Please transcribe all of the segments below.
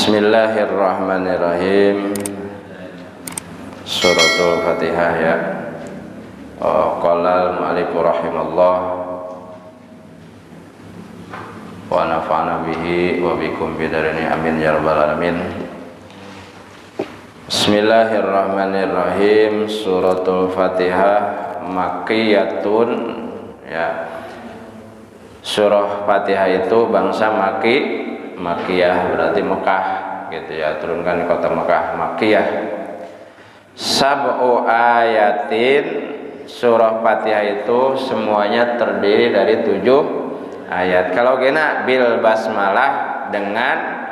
Bismillahirrahmanirrahim. Suratul Fatihah ya. Qala al-mu'allif rahimallah wa nafa'ana bihi wa bikum bidarini amin ya rabbal alamin. Bismillahirrahmanirrahim. Suratul Fatihah makkiyatun ya. Surah Fatihah itu bangsa Makkiyah berarti Mekah gitu ya, turunkan di kota Mekah, Makkiyah. Sab'u ayatin, surah Fatihah itu semuanya terdiri dari 7 ayat. Kalau kena bil basmalah, dengan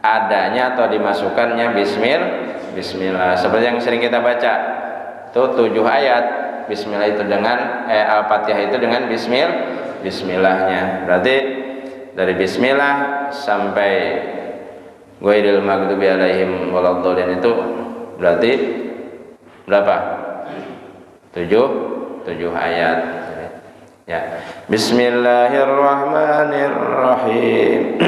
adanya atau dimasukkannya bismillah. Seperti yang sering kita baca itu 7 ayat. Bismillah itu dengan Al-Fatihah itu dengan bismillahnya. Berarti dari bismillah sampai ghairil maghdubi alaihim waladdallin itu berarti berapa? 7 ayat ya. Bismillahirrahmanirrahim.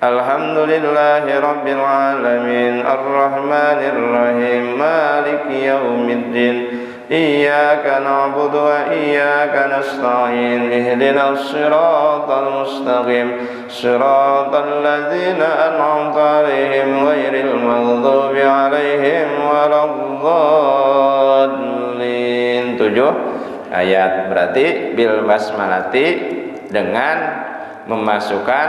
Alhamdulillahi rabbil alamin arrahmanirrahim maliki yaumiddin iyyaka na'budu wa iyyaka nasta'in ihdinas siratal mustaqim siratal ladzina an'amta 'alaihim ghairil maghdubi 'alaihim waladdallin. 7 ayat. Berarti bil basmalati, dengan memasukkan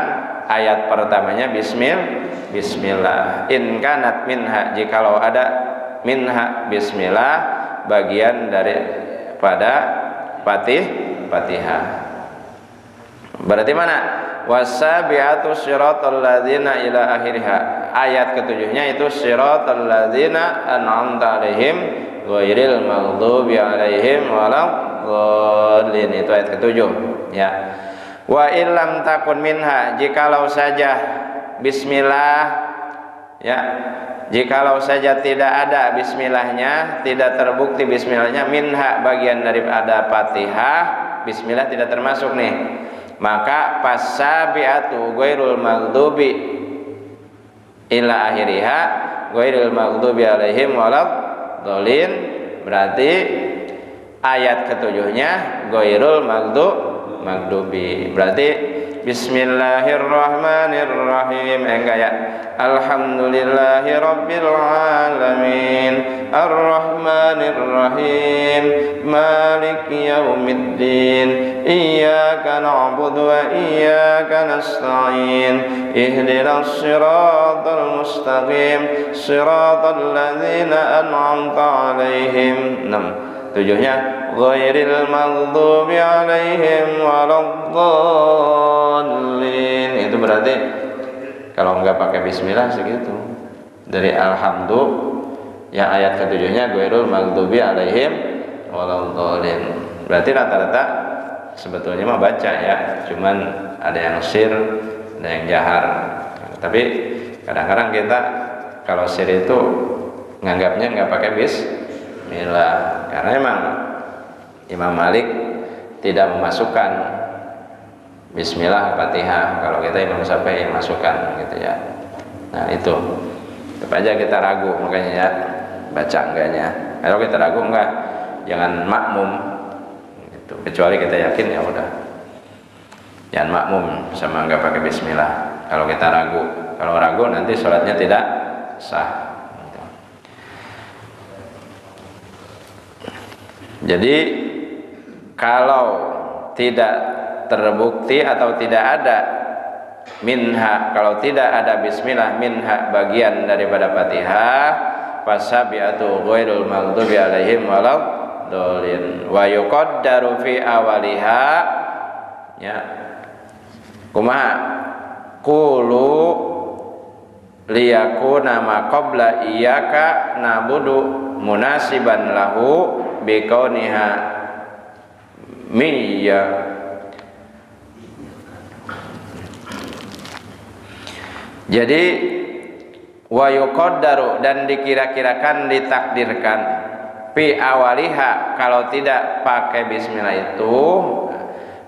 ayat pertamanya bismillah. In kanat minha, jikalau ada minha bismillah, bagian daripada Fatihah. Berarti mana? Wasabiatu siratal ladzina ila akhiriha. Ayat ketujuhnya itu siratal ladzina an'amta 'alaihim ghairil maghdubi 'alaihim waladdallin. Itu ayat ketujuh ya. Wa illam takun minha, jikalau saja bismillah ya, jikalau saja tidak ada bismillahnya, tidak terbukti bismillahnya, minha bagian daripada Fatihah, bismillah tidak termasuk nih, maka pasabiatu ghairul maghdubi ila akhiriha ghairil maghdubi alaihim waladdallin. Berarti ayat ketujuhnya ghairul maghdubi. Berarti bismillahirrahmanirrahim. Enggak ya. Alhamdulillahi rabbil alamin arrahmanirrahim maliki yaumiddin iyyaka na'budu wa iyyaka nasta'in ihdinas siratal mustaqim siratal ladzina an'amta 'alaihim. 7-nya ghairil maghdubi 'alaihim waladdallin. Itu berarti kalau enggak pakai bismillah segitu. Dari alhamdu yang ayat ketujuhnya ghairul maghdubi 'alaihim waladdallin. Berarti rata-rata sebetulnya mah baca ya, cuman ada yang sir, ada yang jahar. Tapi kadang-kadang kita kalau sir itu nganggapnya enggak pakai bismillah, karena emang Imam Malik tidak memasukkan bismillah Fatihah. Kalau kita Imam Syafi'i yang masukkan gitu ya. Nah itu tetap aja kita ragu, makanya ya baca enggaknya. Kalau kita ragu enggak, jangan makmum gitu. Kecuali kita yakin ya udah, jangan makmum sama enggak pakai bismillah. Kalau kita ragu, kalau ragu nanti sholatnya tidak sah. Jadi kalau tidak terbukti atau tidak ada minha, kalau tidak ada bismillah minha bagian daripada Fatihah, fasabiatu ghairul maghdubi alaihim waladdallin. Wa yuqaddaru fi awaliha ya. Kumaha? Qulu liyakuna ma qabla iyyaka na'budu munasiban lahu bikauniha miyya. Jadi wa yuqaddaru, dan dikira-kirakan, ditakdirkan, fi awaliha, kalau tidak pakai bismillah itu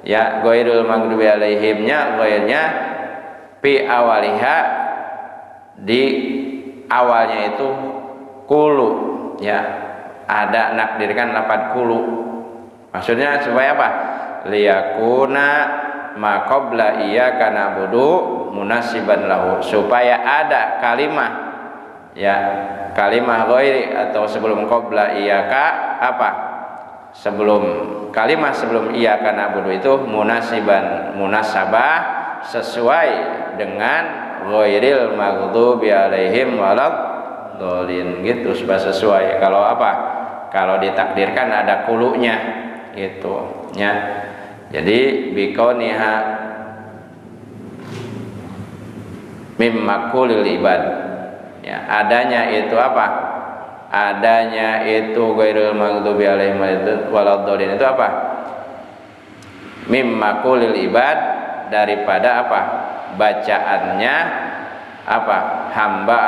ya, ghairul maghdubi alaihimnya, ghairnya fi awaliha, di awalnya itu kulu, ya, ada nakdirkan lafadz kulu. Maksudnya supaya apa? Liyakuna ma qabla iyyaka na'budu munasiban lahu, supaya ada kalimah, ya, kalimah ghairi atau sebelum qabla iyyaka apa? Sebelum kalimah sebelum iyyaka na'budu itu munasiban, munasabah sesuai dengan ghairil maghdubi alaihim waladdallin gitu, supaya sesuai. Kalau apa? Kalau ditakdirkan ada kulunya gitu, ya. Jadi bikauniha mimma kulil ibad, ya, adanya itu apa? Adanya itu ghairil maghdubi alaihim waladdallin itu apa? Mimma kulil ibad, daripada apa? Bacaannya apa? Hamba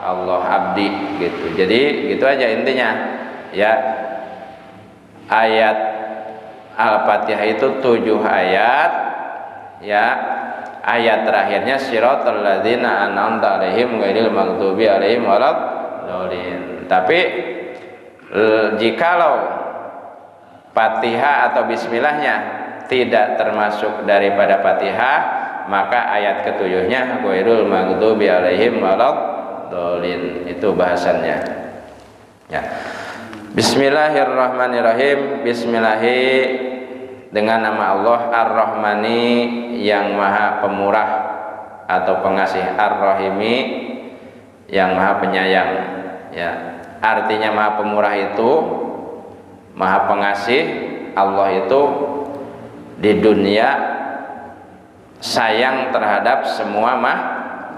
Allah abdi gitu. Jadi gitu aja intinya, ya. Ayat Al-Fatihah itu 7 ayat, ya. Ayat terakhirnya siratal ladzina an'amta 'alaihim ghairil maghdubi 'alaihim waladdallin. Tapi jikalau Fatihah atau bismillahnya tidak termasuk daripada Fatihah, maka ayat ketujuhnya ghairul maghdubi 'alaihim waladdallin, itu bahasannya, ya. Bismillahirrahmanirrahim. Bismillahi dengan nama Allah, Ar-Rahmani yang maha pemurah atau pengasih, Ar-Rahimi yang maha penyayang, ya. Artinya maha pemurah itu maha pengasih. Allah itu di dunia sayang terhadap semua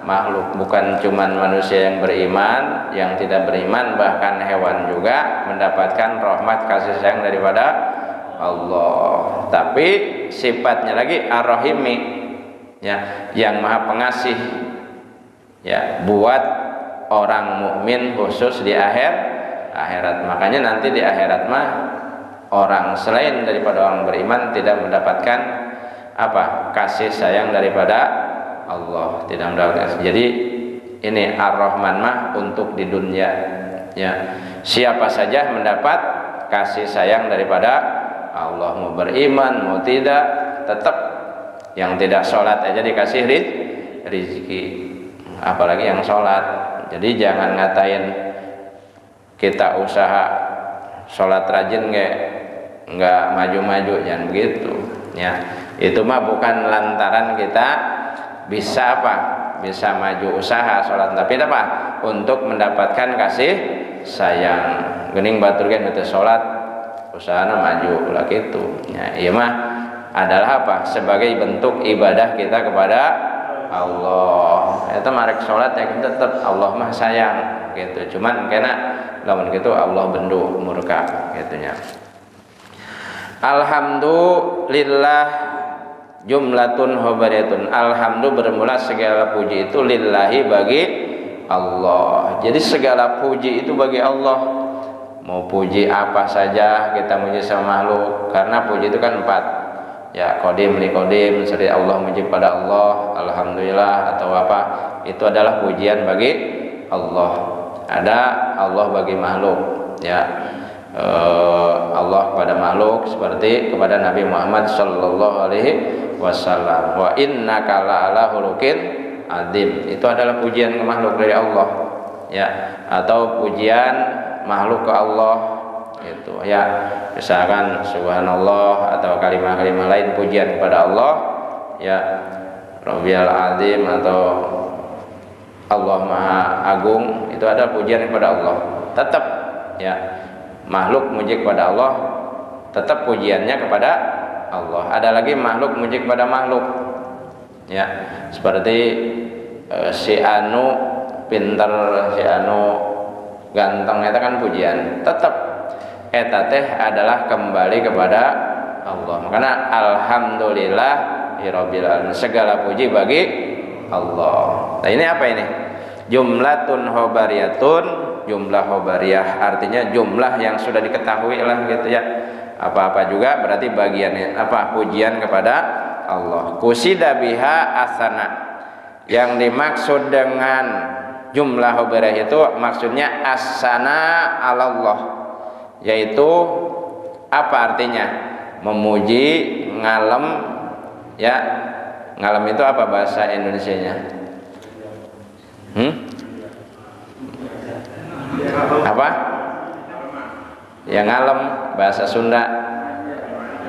makhluk, bukan cuman manusia yang beriman, yang tidak beriman, bahkan hewan juga mendapatkan rahmat kasih sayang daripada Allah. Tapi sifatnya lagi Ar-Rahimi, ya, yang maha pengasih, ya, buat orang mukmin khusus di akhirat. Makanya nanti di akhirat mah orang selain daripada orang beriman tidak mendapatkan apa? Kasih sayang daripada Allah, tidak mendapatkan. Jadi ini Ar-Rahman mah untuk di dunia, ya. Siapa saja mendapat kasih sayang daripada Allah, mau beriman mau tidak, tetap. Yang tidak sholat aja dikasih rizki, apalagi yang sholat. Jadi jangan ngatain kita usaha sholat rajin nggak maju-maju, jangan begitu, ya. Itu mah bukan lantaran kita bisa apa? Bisa maju usaha sholat, tapi apa? Untuk mendapatkan kasih sayang. Gening baturkan itu sholat, usahana maju lah gitu. Ya, iya mah adalah apa? Sebagai bentuk ibadah kita kepada Allah. Itu marek sholat ya kita tetap Allah mah sayang gitu. Cuman kena lamun gitu Allah bendu murka gitunya. Alhamdulillah jumlatun khobariyatun. Alhamdulillah bermula segala puji itu lillahi, bagi Allah. Jadi segala puji itu bagi Allah. Mau puji apa saja kita muji sama makhluk, karena puji itu kan 4, ya, qadim li qadim, seri Allah muji pada Allah, alhamdulillah atau apa, itu adalah pujian bagi Allah. Ada Allah bagi makhluk, ya. Allah kepada makhluk seperti kepada Nabi Muhammad sallallahu alaihi wasallam, wa innaka la'ala khuluqin adzim, itu adalah pujian ke makhluk dari Allah, ya. Atau pujian makhluk ke Allah itu, ya, misalkan subhanallah atau kalimat-kalimat lain pujian kepada Allah, ya, Rabbiyal Azim atau Allah Maha Agung, itu adalah pujian kepada Allah. Tetap, ya, makhluk muji kepada Allah, tetap pujiannya kepada Allah. Ada lagi makhluk muji kepada makhluk, ya, seperti si anu pinter, si anu ganteng, itu kan pujian. Tetap eta teh adalah kembali kepada Allah. Makanya alhamdulillah rabbil alamin, segala puji bagi Allah. Nah, ini apa ini? Jumlatun khobariyatun, jumlah khobariyah artinya jumlah yang sudah diketahui lah gitu, ya. Apa-apa juga berarti bagiannya apa? Pujian kepada Allah. Kusida biha asana, Yang dimaksud dengan jumlah hobirah itu maksudnya as-sana 'alallah, yaitu apa artinya? Memuji, ngalem, ya. Ngalem itu apa bahasa Indonesianya? Apa? Ya ngalem bahasa Sunda,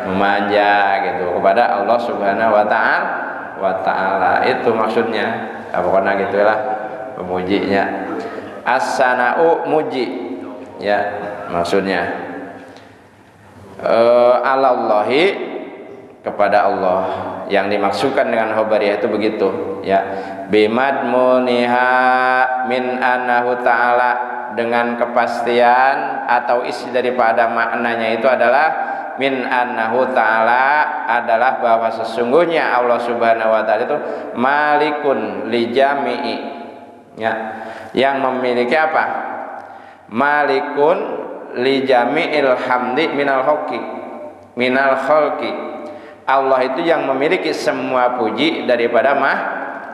memanja gitu kepada Allah Subhanahu wa ta'ala, itu maksudnya. Pokoknya gitulah memujinya. As-sana'u muji, ya maksudnya. Alallahi, kepada Allah. Yang dimaksudkan dengan khobariyah itu begitu, ya. Bimadmuniha min annahu ta'ala, dengan kepastian atau isi daripada maknanya itu adalah min annahu ta'ala, adalah bahwa sesungguhnya Allah Subhanahu wa ta'ala itu malikun li jami'i, ya, yang memiliki apa? Malikun li jami'il hamdi minal khalqi. Allah itu yang memiliki semua puji daripada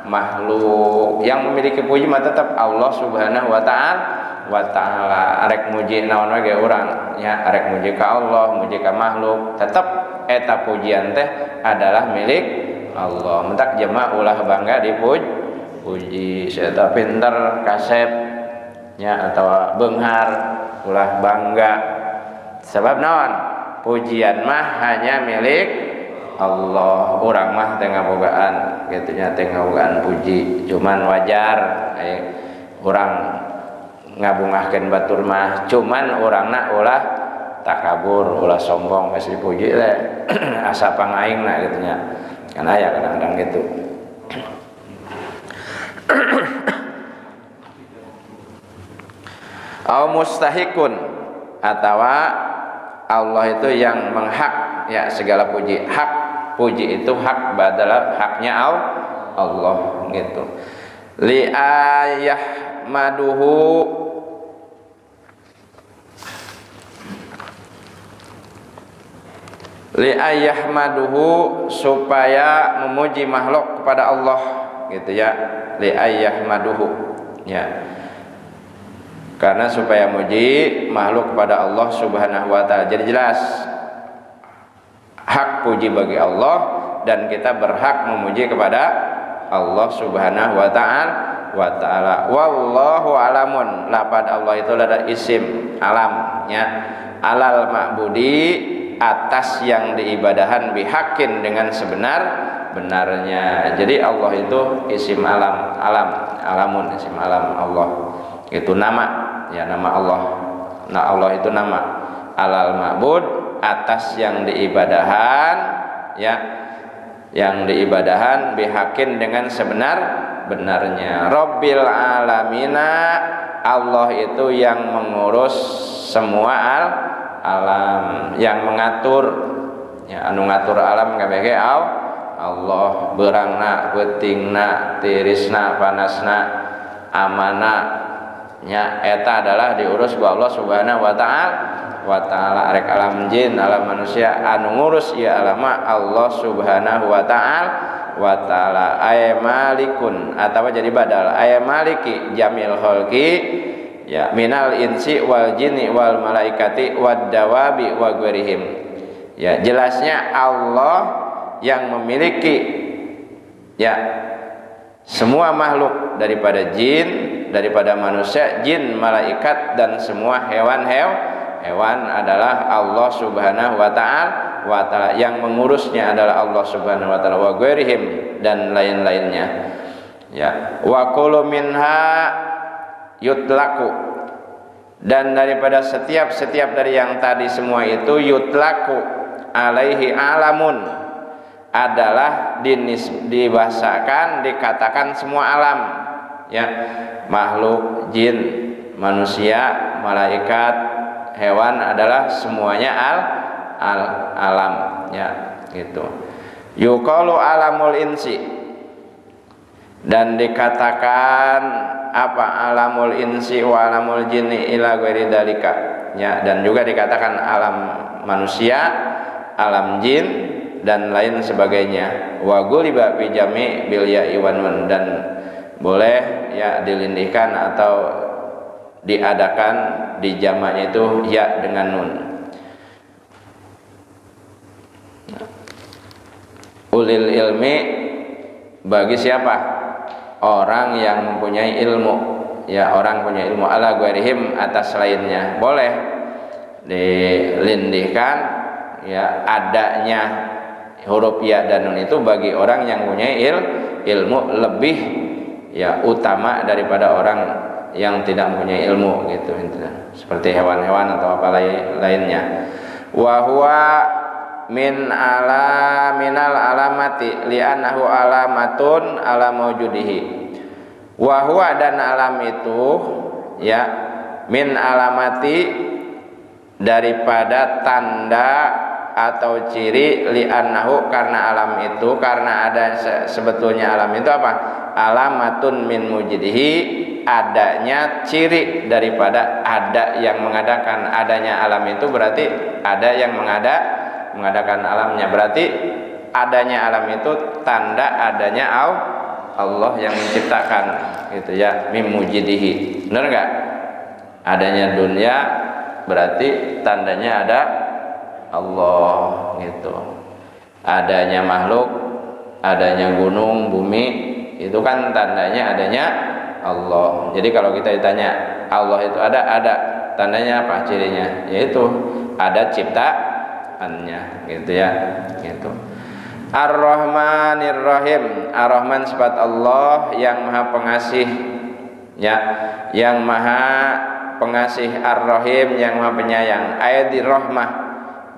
makhluk. Yang memiliki puji mah tetap Allah Subhanahu wa ta'ala. Arek muji naon we ge urang, ya, arek muji ka Allah, muji ka makhluk, tetap eta pujian teh adalah milik Allah. Mentak jemaah ulah bangga dipuji, saya pinter kasep, ya, atau beunghar ulah bangga, sebab naon? Pujian mah hanya milik Allah. Urang mah teu ngabogaan kitu nya, teu ngabogaan puji, cuman wajar urang ngabungahkeun batur mah, cuman urangna ulah takabur, ulah sombong geus dipuji teh asa pangaingna kitu nya. Kan aya kadang-kadang gitu. Au mustahikun, atawa Allah itu yang menghak, ya, segala puji. Hak puji itu hak adalah haknya Allah gitu. Li ayah maduhu, li ayah maduhu, supaya memuji makhluk kepada Allah gitu, ya. Li ayah maduhu, ya, karena supaya muji makhluk kepada Allah Subhanahu wa ta'ala. Jadi jelas hak puji bagi Allah, dan kita berhak memuji kepada Allah Subhanahu wa ta'ala. Wallahu alamun, lafaz Allah itu adalah isim alam, ya. Alal ma'budi, atas yang diibadahan, bihakin, dengan sebenar-benarnya. Jadi Allah itu isim alamun, isim alam Allah. Itu nama, ya, nama Allah. Nah, Allah itu nama. Alal ma'bud, atas yang diibadahan, ya, yang diibadahan, bihakin, dengan sebenar-benarnya. Rabbil alamina, Allah itu yang mengurus semua alam, yang mengatur, ya, anu ngatur alam kabeh Allah. Beurangna, beutingna, tirisna, panasna, amana, nya, eta adalah diurus ku Allah Subhanahu wa ta'ala. Rek alam jin, alam manusia, anu ngurus ieu alam Allah Subhanahu wa ta'ala. Ay malikun, atawa jadi badal, ay maliki jamil khalqi, ya, minal insi wal jinni wal malaikati wad dawabi wa ghairihim. Ya, jelasnya Allah yang memiliki, ya, semua makhluk, daripada jin, daripada manusia, jin, malaikat, dan semua hewan adalah Allah Subhanahu wa ta'ala. Yang mengurusnya adalah Allah Subhanahu wa ta'ala, wa ghairihim, dan lain-lainnya, ya. Wa kullu minha yutlaku, dan daripada setiap dari yang tadi semua itu, yutlaku alaihi alamun, adalah dibahasakan, dikatakan semua alam, ya, makhluk, jin, manusia, malaikat, hewan, adalah semuanya alam, ya, gitu. Yuqalu alamul insi, dan dikatakan apa? Alamul insi wa alamul jinni ila ghairi dalika, ya, dan juga dikatakan alam manusia, alam jin, dan lain sebagainya. Wa guliba fi jami' bil ya'i wan nun, dan boleh ya dilindihkan atau diadakan di jamaknya itu ya dengan nun. Ulil ilmi, bagi siapa? Orang yang mempunyai ilmu, ya orang punya ilmu, ala ghairihim, atas lainnya. Boleh dilindihkan ya adanya huruf ya dan nun itu bagi orang yang punya ilmu, lebih ya utama daripada orang yang tidak mempunyai ilmu gitu, seperti hewan-hewan atau apa lainnya. Wa huwa minal alamati li'annahu alamatun ala maujudihi. Wa huwa, dan alam itu ya min alamati, daripada tanda atau ciri, li'annahu, karena alam itu, karena ada sebetulnya alam itu apa? Alamatun min mujidihi, adanya ciri daripada ada yang mengadakan. Adanya alam itu berarti ada yang mengadakan alamnya, berarti adanya alam itu tanda adanya Allah yang menciptakan gitu ya, min mujidihi. Benar enggak? Adanya dunia berarti tandanya ada Allah gitu. Adanya makhluk, adanya gunung, bumi, itu kan tandanya adanya Allah. Jadi kalau kita ditanya Allah itu ada, tandanya apa? Cirinya yaitu ada ciptaannya gitu ya, gitu. Ar-Rahmanir Rahim, Ar-Rahman sifat Allah yang Maha Pengasih ya, yang Maha Pengasih, Ar-Rahim yang Maha Penyayang, ayatir rahmah.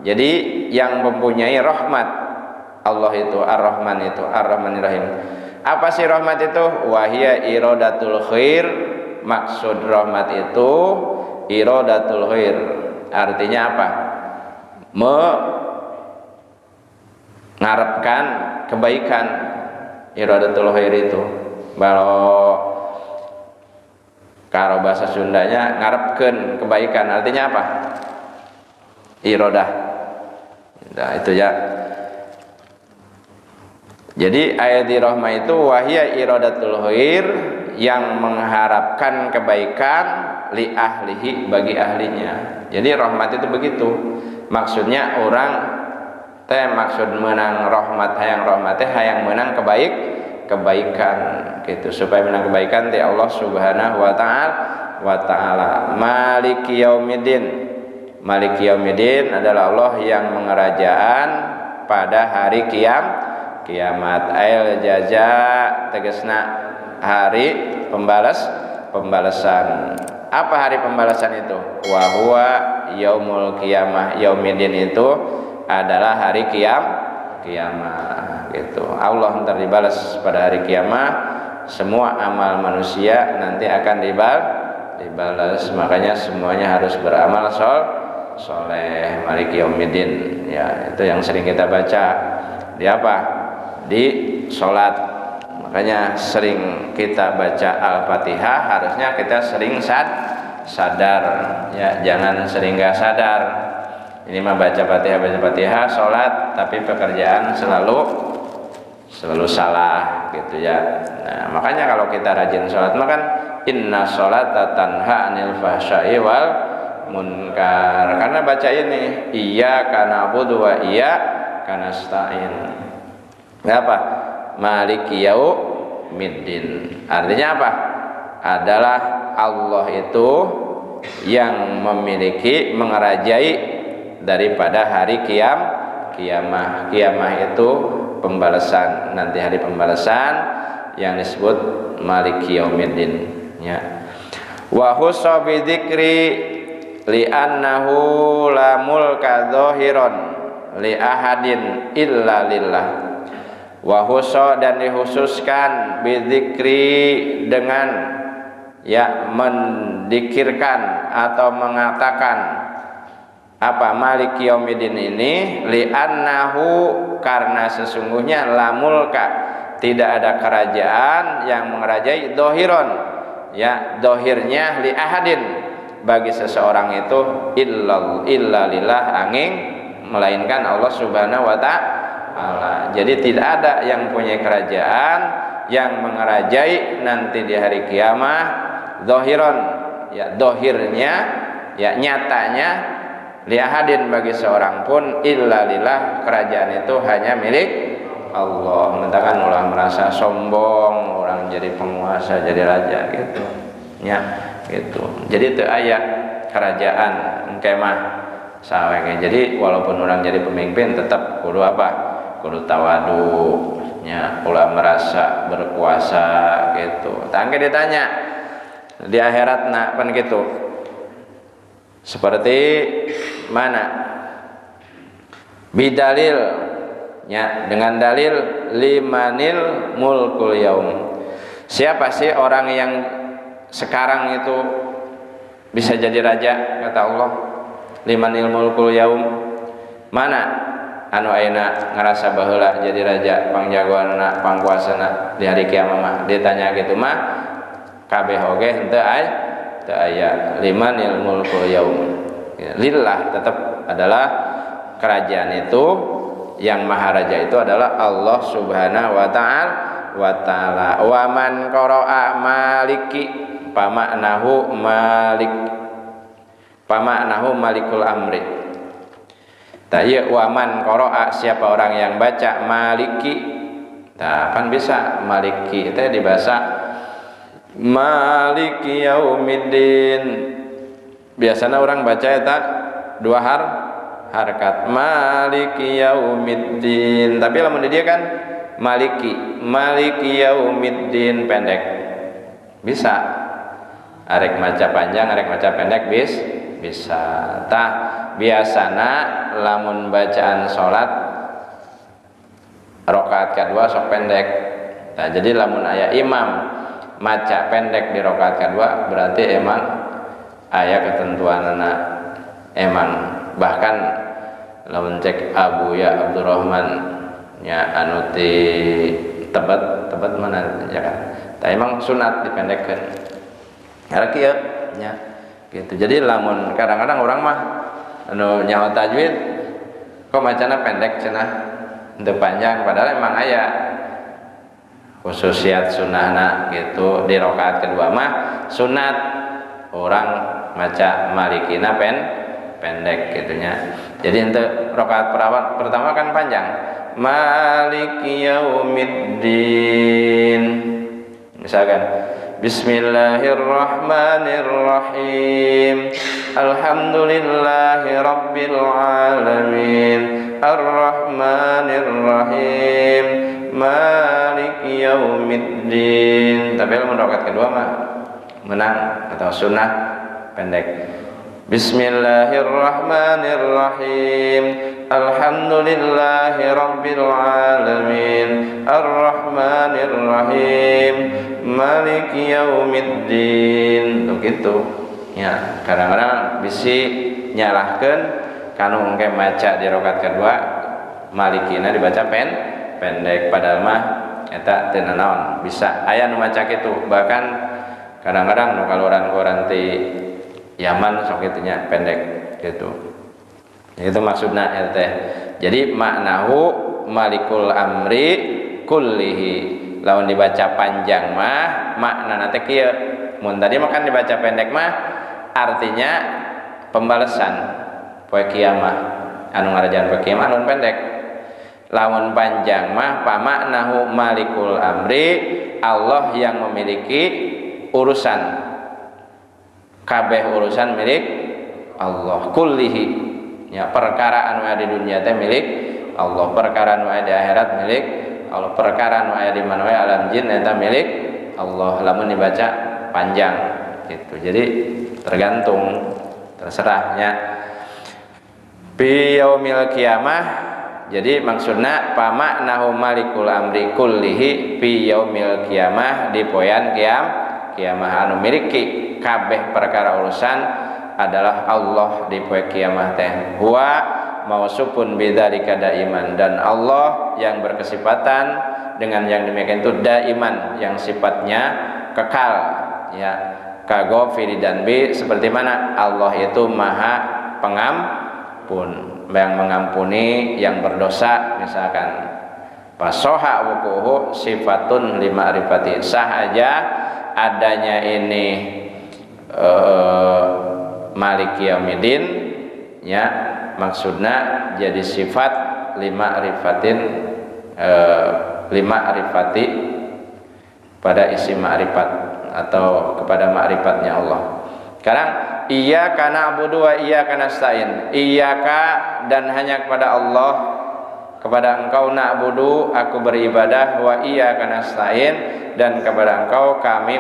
Jadi yang mempunyai rahmat Allah itu Ar-Rahman, itu Ar-Rahmanir Rahim. Apa sih rahmat itu? Wahia iradatul khair, maksud rahmat itu iradatul khair. Artinya apa? Mengharapkan kebaikan. Iradatul khair itu kalau bahasa Sundanya ngarepkeun kebaikan, artinya apa? Iradah. Nah, itu ya. Jadi ayat rahmah itu wahia iradatul khair, yang mengharapkan kebaikan, li ahlihi, bagi ahlinya. Jadi rahmat itu begitu. Maksudnya orang maksud menang rahmat, hayang rahmatnya hayang menang kebaikan gitu, supaya menang kebaikan di Allah Subhanahu wa taala. Maliki yaumiddin. Maliki yaumiddin adalah Allah yang mengerajaan pada hari kiamat. Ail jaza, tegasna hari pembalasan. Apa hari pembalasan itu? Wa huwa yaumul qiyamah. Yaumiddin itu adalah hari kiamat gitu. Allah ntar dibalas pada hari kiamat. Semua amal manusia nanti akan dibalas. Makanya semuanya harus beramal soleh. Maliki yaumiddin ya, itu yang sering kita baca di apa? Di sholat. Makanya sering kita baca Al-Fatihah, harusnya kita sering sadar ya, jangan sering gak sadar. Ini mah baca Fatihah sholat, tapi pekerjaan selalu salah gitu ya. Nah, makanya kalau kita rajin sholat, maka inna sholata tanha anil fahsya'i wal munkar. Karena baca ini iyyaka na'budu wa iyyaka nasta'in. Apa? Maliki yaumiddin. Artinya apa? Adalah Allah itu yang memiliki, mengerajai daripada hari kiamah. Kiamah itu pembalasan, nanti hari pembalasan yang disebut Maliki yaumiddin ya. Wa hussa bi dzikri li annahu la mulka dhahiran li ahadin illa lillah. Wa hussa, dan dikhususkan bi dzikri, dengan ya mendikirkan atau mengatakan apa Maliki yaumiddin ini, li'annahu, karena sesungguhnya la mulka, tidak ada kerajaan yang mengerajai, dohiron ya, dohirnya li ahadin, bagi seseorang itu illa lillah, angin, melainkan Allah Subhanahu wa Allah. Jadi tidak ada yang punya kerajaan yang mengerajai nanti di hari kiamat zahiron, ya dohirnya, ya nyatanya, liahadin bagi seorang pun illa lillah, kerajaan itu hanya milik Allah. Mengatakan orang merasa sombong, orang jadi penguasa, jadi raja gitu. Ya, gitu. Jadi itu ayat kerajaan kemah sawenge. Jadi walaupun orang jadi pemimpin tetap kudu apa? Kudu tawadu, ya, ulah merasa berkuasa gitu. Tangke ditanya di akhirat nak pan gitu. Seperti mana? Bidalil, ya, dengan dalil limanil mulkul yaum. Siapa sih orang yang sekarang itu bisa jadi raja, kata Allah? Limanil mulkul yaum. Mana anu ayeuna ngarasa baheula jadi raja, pangjagoanna, pangkuasana di hari kiamat mah? Ditanya gitu mah kabeh oge henteu aya limanil mulkul yaum. Lillah tetap adalah kerajaan itu, yang maharaja itu adalah Allah Subhanahu wa taala. Wa man qara'a maliki pamaknahu malikul amri. Taya waman qara'a, siapa orang yang baca maliki. Nah, kan bisa maliki itu di bahasa maliki yaumiddin. Biasanya orang baca eta dua harkat maliki yaumiddin. Tapi lamun dia kan maliki yaumiddin pendek. Bisa. Arek maca panjang, arek maca pendek bisa. Tah biasana lamun bacaan salat rakaat kedua sok pendek. Nah, jadi lamun aya imam maca pendek di rakaat kedua berarti emang aya ketentuanna. Emang bahkan lamun cek Abu ya Abdurrahman nya anu ti Tebet mana ya kan. Tah emang sunat dipendekkeun. Karena kieu nya gitu. Jadi lamun kadang-kadang orang mah anu nyaho tajwid kok macana pendek cenah henteu panjang, padahal emang aya khususiat sunahna gitu. Di rakaat kedua mah sunat orang maca malikina pendek gitunya. Jadi henteu rakaat pertama kan panjang, maliki yaumiddin misalkan Bismillahirrahmanirrahim. Alhamdulillahi rabbil alamin. Arrahmanirrahim. Maliki yaumiddin. Tapi lamun rakaat kedua mah menang atau sunnah pendek. Bismillahirrahmanirrahim. Alhamdulillahi rabbil alamin. Arrahmanirrahim. Maliki yaumiddin. Begitu. Ya, kadang-kadang bisi nyalahkeun kanu engke maca di rakaat kedua malikina dibaca pendek, padahal mah eta teu naon bisa aya nu maca kitu. Bahkan kadang-kadang nu kaluaran-kaluaran ti Yaman sok kitu nya pendek gitu. Itu maksudna eta teh. Jadi maknahu malikul amri kullihi. Lawan dibaca panjang mah maknana teh kieu. Mun tadi makan dibaca pendek mah artinya pembalasan poe kiamah. Anu ngarajan poe kiamah anu pendek. Lamun panjang mah pamaknahu malikul amri, Allah yang memiliki urusan. Kabeh urusan milik Allah kullihi. Ya, perkara anu aya di dunia teh milik Allah, perkara anu aya di akhirat milik Allah, perkara anu aya di mana wae alam jin eta milik Allah. Lamun dibaca panjang gitu. Jadi tergantung, terserahnya. Fi yaumil qiyamah, jadi maksudna pamaknahu malikul amri kullihi fi yaumil qiyamah, di poean kiamah anu miliki kabeh perkara urusan adalah Allah di poe kiamah teh. Huwa mausupun bidzalika daiman, dan Allah yang berkesifatan dengan yang demikian itu daiman, yang sifatnya kekal, ya. Kagofiri dan bi, seperti mana Allah itu maha yang mengampuni yang berdosa misalkan. Fasoha wukuhu sifatun lima arifati, sah aja adanya ini Malik Yaumiddin ya, maksudnya jadi sifat lima arifati pada isi ma'rifat atau kepada ma'rifatnya Allah. Sekarang iyyaka na'budu wa iyyaka nasta'in, iyyaka dan hanya kepada Allah, kepada engkau na'budu aku beribadah, wa iyyaka nasta'in dan kepada engkau kami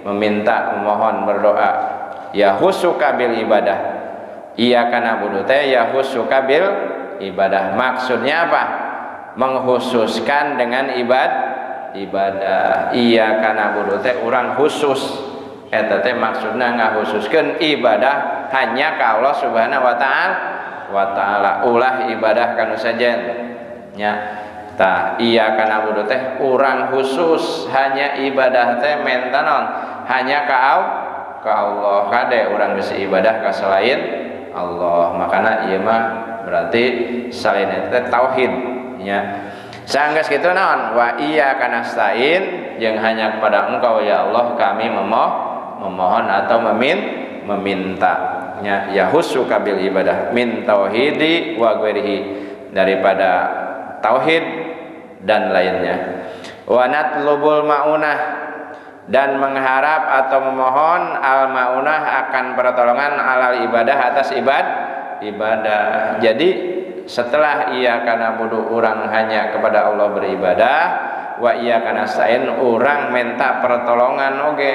meminta, memohon, berdoa. Yahusuka bil ibadah, iyyaka na'budu teh yahusuka bil ibadah, maksudnya apa? Menghususkan dengan ibadah. Iyyaka na'budu teh urang khusus, eta teh maksudna ngakhususkeun ibadah hanya ka Allah Subhanahu wa ta'ala, ulah ibadah kanu sajen nya. Tah iyyaka na'budu teh urang khusus hanya ibadah teh mentanon hanya ka Allah, kade urang geus ibadah ka selain Allah. Makana ieu mah berarti selain itu tauhid nya. Sanggeus kitu naon wa iyyaka nasta'in jeung hanya kepada engkau ya Allah kami memohon atau meminta nya. Yahussuka bil ibadah min tauhidi wa ghairihi, daripada tauhid dan lainnya. Wa natlubul maunah dan mengharap atau memohon al maunah akan pertolongan alal ibadah atas ibadah. Jadi setelah iyyaka na'budu urang hanya kepada Allah beribadah, wa iyyaka nasta'in urang minta pertolongan oge.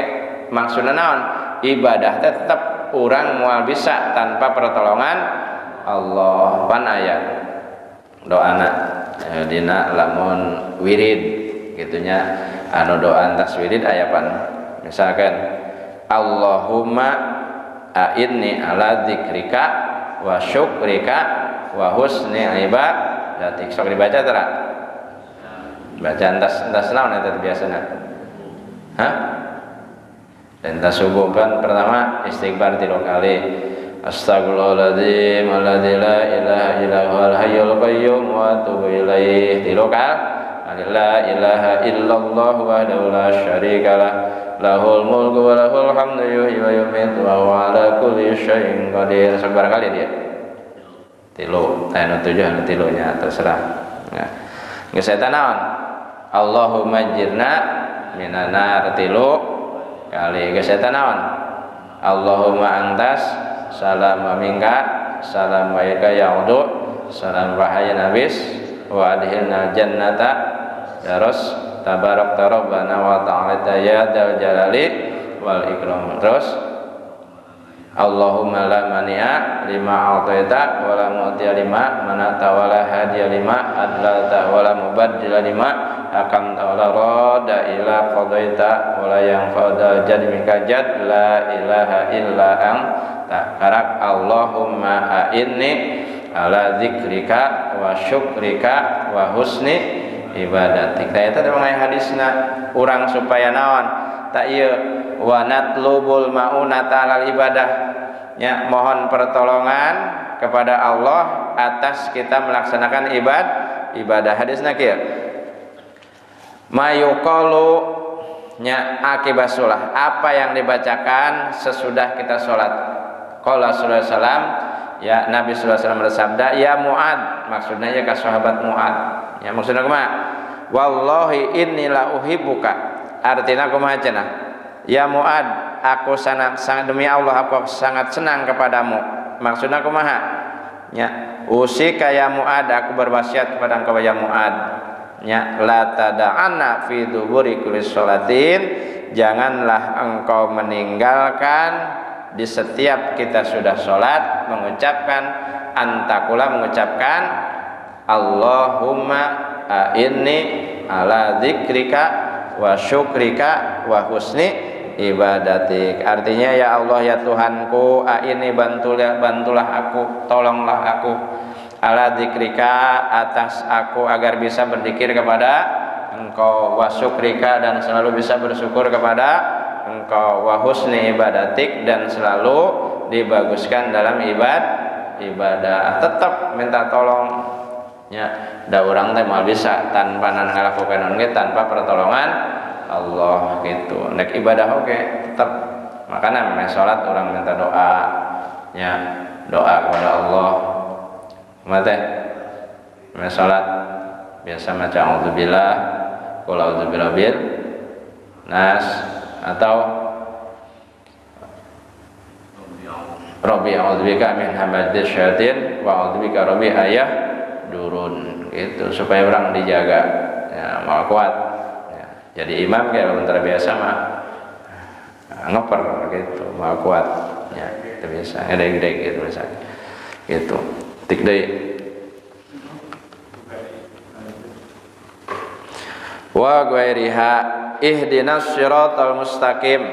Maksudna naon? Ibadah tetap urang moal bisa tanpa pertolongan Allah. Pan aya doana dina lamun wirid gitunya, anu doa tas wirid aya pan. Misalkan Allahumma a'inni ala dzikrika wa syukrika wa husni ibadatik. Sok dibaca tara? Bacaan tas naon eta biasana? Hah? Dan tas subuh kan pertama istighfar 3 kali. Astagfirullahaladzim alladzi la ilaha illa huwal hayyul qayyum wa atubu ilaih 3 kali. La ilaha illallah wahdahu la syarikalah lahul mulku wa lahul hamdu yuhyi wa yumiitu wa huwa ala kulli syai'in qadir. Sebar kali dia. 3, anu 7 anu 3 nya terserah. Nah, geus eta naon? Allahumma jirna minan nar 3 kali. Geus eta naon? Allahumma antas salam wa minka salam wa ika ya'udu salam wa hayya nabis wa adhilna jannata daros tabarak rabbana wa ta'ala ya dzal jalali wal ikram. Terus Allahumma la mani'a lima a'taita wa la mu'tiya lima mana'ta wa la hadiya lima adlalta wa la mubaddila lima hakamta wa la radda ila qadaita wa la yanfa'u jadi minka jad la ilaha illa anta. Karak Allahumma a'inni ala dzikrika wa syukrika wa husni ibadatik. Tah eta teh mangaya hadisna urang supaya naon? Tak ieu wa natlubul maunata alal ibadah nya, mohon pertolongan kepada Allah atas kita melaksanakan ibadah. Hadisna kieu mayuqalu nya akibasullah, apa yang dibacakan sesudah kita sholat. Qala sallallahu alaihi wasallam ya, Nabi sallallahu alaihi wasallam bersabda ya Mu'ad, maksudnya ya ka sahabat Mu'ad ya, maksudna kumaha? Wallahi inni la uhibbuka, artinya kumaha cenah? Ya Mu'ad, aku sangat demi Allah aku sangat senang kepadamu. Maksudnya kumaha? Ya, usika ya Mu'ad, aku berwasiat kepada engkau ya Mu'ad. Ya, la tada'anna fi duburi kulli sholatin, janganlah engkau meninggalkan di setiap kita sudah sholat mengucapkan Allahumma a'inni ala dzikrika wa syukrika wa husni ibadatik. Artinya ya Allah ya Tuhanku, a'inni bantulah aku, tolonglah aku, ala dzikrika atas aku agar bisa berzikir kepada engkau, wa syukrika dan selalu bisa bersyukur kepada engkau, wa husni ibadatik dan selalu dibaguskan dalam ibadah tetap minta tolong nya da urang teh moal bisa tanpa ngalakukeun ge tanpa pertolongan Allah gitu. Nek ibadah oge tetap makana meh salat urang minta doa nya doa kepada Allah. Mate meh salat biasa maca auzubillah qul auzubillah bil nas atau Rabbi a'udzubika min hamadzati syayatin wa a'udzubika rabbi ayah durun gitu supaya orang dijaga ya mau kuat ya. Jadi imam kayak bentar biasa mah ngeper gitu mau kuat ya itu bisa ngedek-ngedek gitu misalnya gitu tik deui wa ghairiha ihdinas siratal mustaqim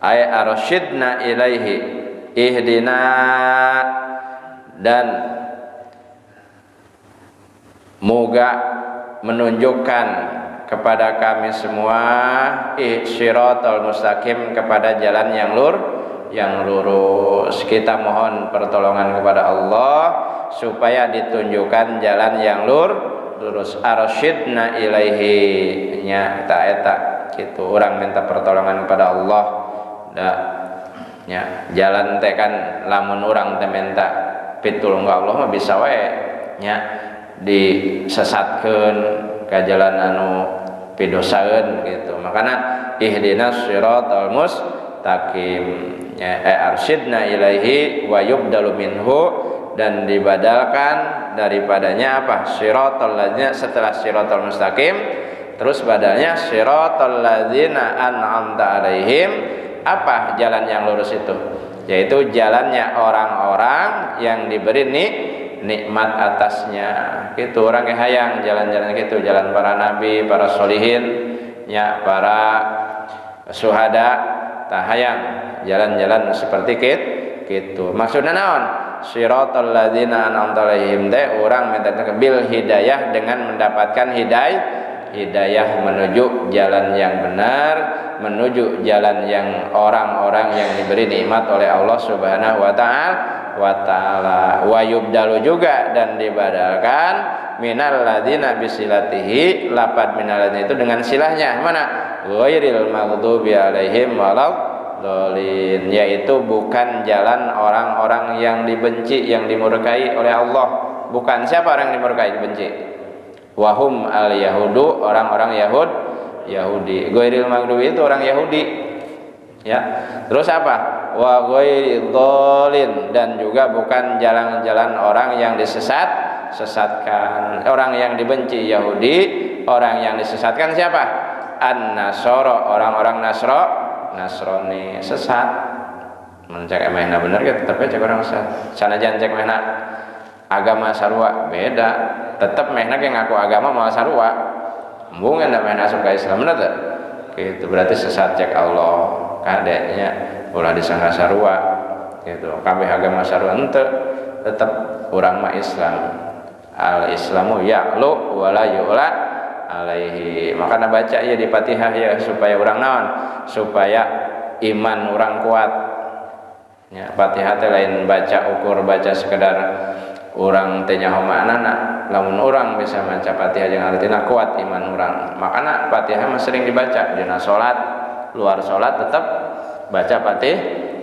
ay arsyidna ilaihi ihdina dan moga menunjukkan kepada kami semua siratal mustaqim kepada jalan yang lurus. Kita mohon pertolongan kepada Allah supaya ditunjukkan jalan yang lurus. Arsyidna ilaihi nya eta gitu orang minta pertolongan kepada Allah da nya jalan teh kan lamun urang teh minta pitulung ka Allah mah bisa wae nya disesatkeun ka jalan anu pidosaeun gitu. Makana ihdinas siratal mustaqim ya arsyidna ilaihi wa yubdalu minhu dan dibadalkan daripadanya apa siratal ladzina setelah siratal mustaqim terus badalnya siratal ladzina an'amta alaihim. Apa jalan yang lurus itu? Yaitu jalannya orang-orang yang diberi nikmat atasnya. Gitu orang yang hayang jalan-jalan gitu, jalan para nabi, para solihin, ya para syuhada, tah hayang jalan-jalan seperti gitu. Maksudnya naon? Siratal ladzina an'amta alaihim teh urang minta bil hidayah dengan mendapatkan hidayah menuju jalan yang benar, menuju jalan yang orang-orang yang diberi nikmat oleh Allah Subhanahu wa taala. Wa yubdalu juga dan dibadalkan minal ladzina bisilatihi, lafaz minal ladzina itu dengan silahnya mana? Ghairil maghdubi alaihim waladdallin, yaitu bukan jalan orang-orang yang dibenci, yang dimurkai oleh Allah. Bukan siapa orang yang dimurkai, dibenci? Wahum al yahudu, orang-orang Yahudi. Ghairil maghdubi itu orang Yahudi. Ya. Terus apa? Wa ghairil dhalin, dan juga bukan jalan-jalan orang yang sesatkan. Orang yang dibenci Yahudi, orang yang disesatkan siapa? An-Nasara, orang-orang Nasrani sesat. Mencek emehna bener ge tetep cek orang sesat. Sanajan cek emehna agama sarua beda, tetap mehna ge ngaku agama mau sarua embungan da mehna asup ka Islam bener teh gitu. Berarti sesat cek Allah kadenya ulah disangka sarua gitu. Kabeh agama sarua henteu, tetep urang mah Islam. Al Islamu ya'lu wa la yu'la alaihi. Makana baca ieu di Fatihah ya supaya urang naon? Supaya iman urang kuat. Ya, Fatihah teh lain baca ukur baca sekedar urang teh nyaho maknana. Lamun urang bisa maca Fatihah jeung artina kuat iman urang. Makana Fatihah mah sering dibaca dina salat, luar salat tetap baca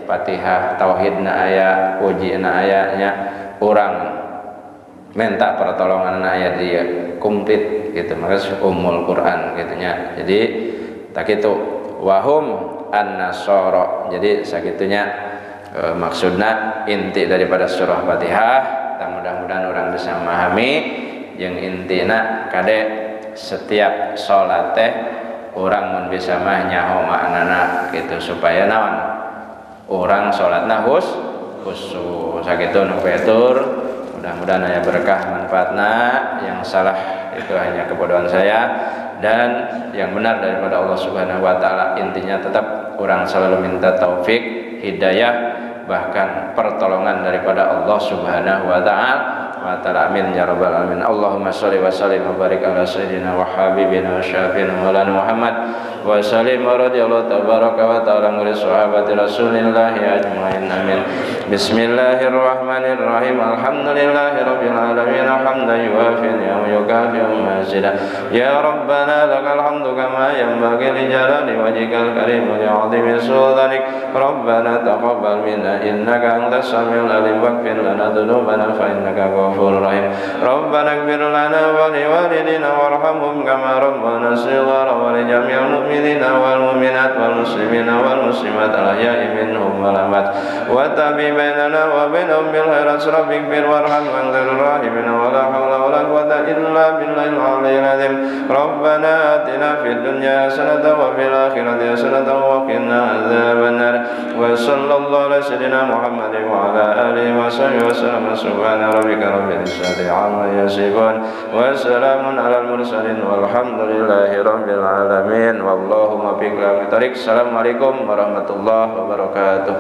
Fatihah. Tauhidna aya, pujina aya nya, urang minta pertolongan aya dia komplit gitu. Maka umul Quran gitu nya. Jadi tak kitu wahum an-nasara. Jadi sakitunya maksudna inti daripada surah Fatihah. Mudah-mudahan orang bisa memahami yang intina kade setiap sholat teh orang mun bisa mah nyaho maknana gitu supaya naon orang sholatna khusyuk sakitu nu petur. Mudah-mudahan aya berkah manfaatna, yang salah itu hanya kebodohan saya dan yang benar daripada Allah Subhanahu wa taala. Intinya tetap orang selalu minta taufik, hidayah, bahkan pertolongan daripada Allah Subhanahu wa taala. Amin ya rabbal alamin. Allahumma shalli wa sallim wa barik ala sayyidina wa habibina wa syafiina maulana Muhammad wa sallim wa radhiyallahu tabaraka wa ta'ala an sahabati Rasulillah ajmain. Amin. Bismillahirrahmanirrahim. Alhamdulillahirabbil alamin hamdan yuwafi wa yukafi'u mazidah. Ya Rabbana lakal hamdu kama yanbaghi li jalali wajhikal karim wa li'azimi sultanik. Rabbana taqabbal minna innaka antas samiul alim waghfir lana dhunubana fa innaka ghafurur rahim. Rabbana ighfir lana wa liwalidina warhamhum kama rabbana shighara wa li jami'il mu'minina wal mu'minat wal muslimina wal muslimat al ahya'i minhum wal amwat. Wa tabi bainana wa bainahum bil khairat rabbik bir warham anzir rahimin wa la hawla wa la quwwata illa billahil aliyyil azim. Rabbana atina fid dunya hasanatan wa fil akhirati hasanatan wa qina adzabannar. Wa sallallahu ala sayyidina Muhammadin wa ala alihi wa sahbihi wa sallam. Subhana rabbika rabbil izzati amma yasifun wa salamun alal mursalin walhamdulillahi rabbil alamin. Wallahu muwaffiq ila aqwamit thoriq. Assalamualaikum warahmatullahi wabarakatuh.